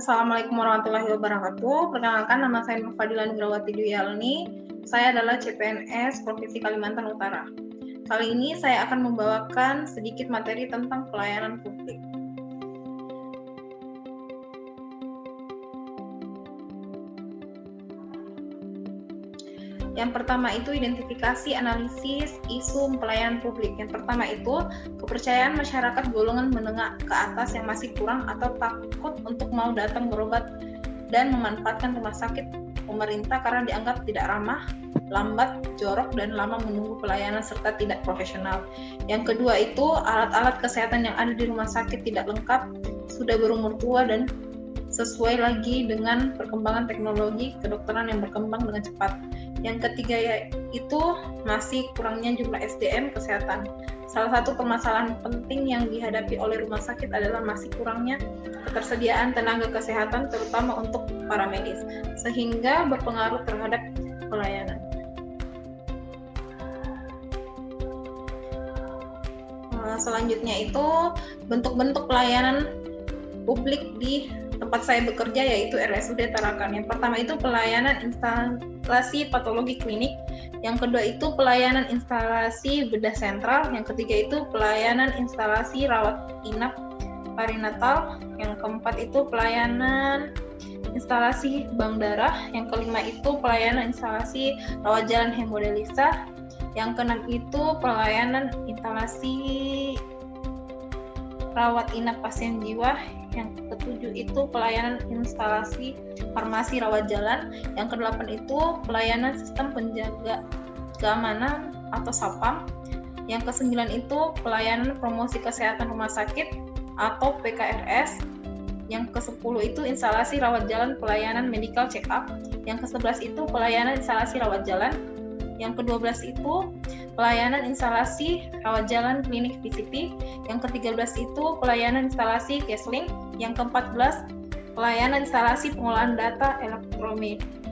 Assalamualaikum warahmatullahi wabarakatuh. Perkenalkan, nama saya Nur Fadila Nugrawati Dwi Yalni. Saya adalah CPNS Provinsi Kalimantan Utara. Kali ini saya akan membawakan sedikit materi tentang pelayanan publik. Yang pertama itu identifikasi analisis isu pelayanan publik. Yang pertama itu kepercayaan masyarakat golongan menengah ke atas yang masih kurang atau takut untuk mau datang berobat dan memanfaatkan rumah sakit pemerintah karena dianggap tidak ramah, lambat, jorok, dan lama menunggu pelayanan serta tidak profesional. Yang kedua itu alat-alat kesehatan yang ada di rumah sakit tidak lengkap, sudah berumur tua dan sesuai lagi dengan perkembangan teknologi kedokteran yang berkembang dengan cepat. Yang ketiga yaitu masih kurangnya jumlah SDM kesehatan. Salah satu permasalahan penting yang dihadapi oleh rumah sakit adalah masih kurangnya ketersediaan tenaga kesehatan terutama untuk para medis, sehingga berpengaruh terhadap pelayanan. Selanjutnya itu bentuk-bentuk pelayanan publik di tempat saya bekerja yaitu RSUD Tarakan. Yang pertama itu pelayanan instalasi patologi klinik, yang kedua itu pelayanan instalasi bedah sentral, yang ketiga itu pelayanan instalasi rawat inap perinatal, yang keempat itu pelayanan instalasi bank darah, yang kelima itu pelayanan instalasi rawat jalan hemodialisa, yang keenam itu pelayanan instalasi rawat inap pasien jiwa, yang ketujuh itu pelayanan instalasi farmasi rawat jalan, yang kedelapan itu pelayanan sistem penjaga keamanan atau SAPAM, yang kesembilan itu pelayanan promosi kesehatan rumah sakit atau PKRS, yang ke-10 itu instalasi rawat jalan pelayanan medical check up, yang ke-11 itu pelayanan instalasi rawat jalan, yang ke-12 itu pelayanan instalasi rawat jalan klinik VCT, yang ke-13 itu pelayanan instalasi CaseLink, yang ke-14 pelayanan instalasi pengolahan data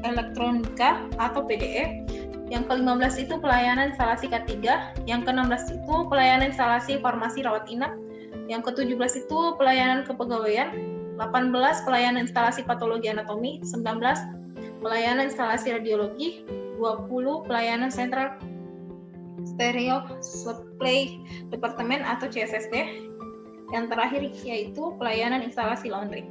elektronika atau PDE, yang ke-15 itu pelayanan instalasi K3, yang ke-16 itu pelayanan instalasi farmasi rawat inap, yang ke-17 itu pelayanan kepegawaian, 18 pelayanan instalasi patologi anatomi, 19 pelayanan instalasi radiologi, 20 pelayanan sentral stereo supply departemen atau CSSD, yang terakhir yaitu pelayanan instalasi laundry.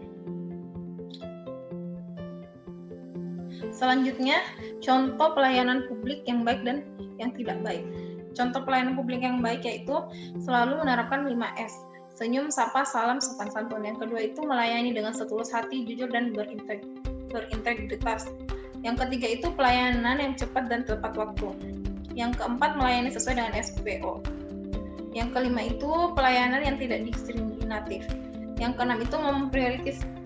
Selanjutnya, contoh pelayanan publik yang baik dan yang tidak baik. Contoh pelayanan publik yang baik yaitu selalu menerapkan 5S, senyum, sapa, salam, sopan santun. Yang kedua itu melayani dengan setulus hati, jujur, dan berintegritas. Yang ketiga itu pelayanan yang cepat dan tepat waktu. Yang keempat melayani sesuai dengan SPO. Yang kelima itu pelayanan yang tidak diskriminatif. Yang keenam itu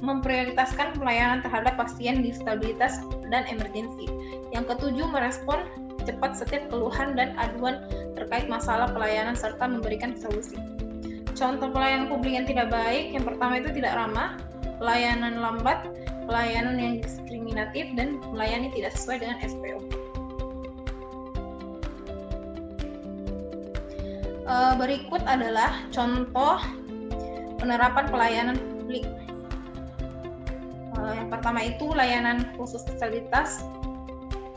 memprioritaskan pelayanan terhadap pasien disabilitas dan emergensi. Yang ketujuh merespon cepat setiap keluhan dan aduan terkait masalah pelayanan serta memberikan solusi. Contoh pelayanan publik yang tidak baik, yang pertama itu tidak ramah, pelayanan lambat, pelayanan yang diskriminatif, dan melayani tidak sesuai dengan SPO. Berikut adalah contoh penerapan pelayanan publik. Yang pertama itu layanan khusus disabilitas.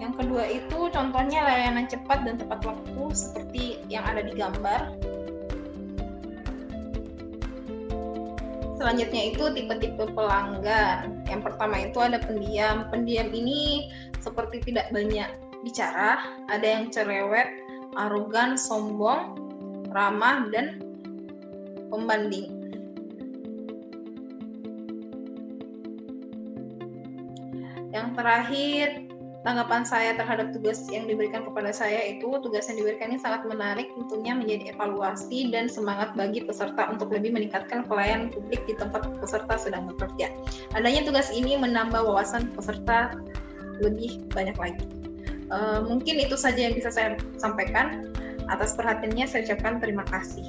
Yang kedua itu contohnya layanan cepat dan tepat waktu seperti yang ada di gambar. Selanjutnya itu tipe-tipe pelanggan. Yang pertama itu ada pendiam. Pendiam ini seperti tidak banyak bicara, ada yang cerewet, arogan, sombong, ramah, dan pembanding. Yang terakhir, tanggapan saya terhadap tugas yang diberikan kepada saya itu tugas yang diberikan ini sangat menarik, tentunya menjadi evaluasi dan semangat bagi peserta untuk lebih meningkatkan pelayanan publik di tempat peserta sedang bekerja. Adanya tugas ini menambah wawasan peserta lebih banyak lagi. Mungkin itu saja yang bisa saya sampaikan. Atas perhatiannya saya ucapkan terima kasih.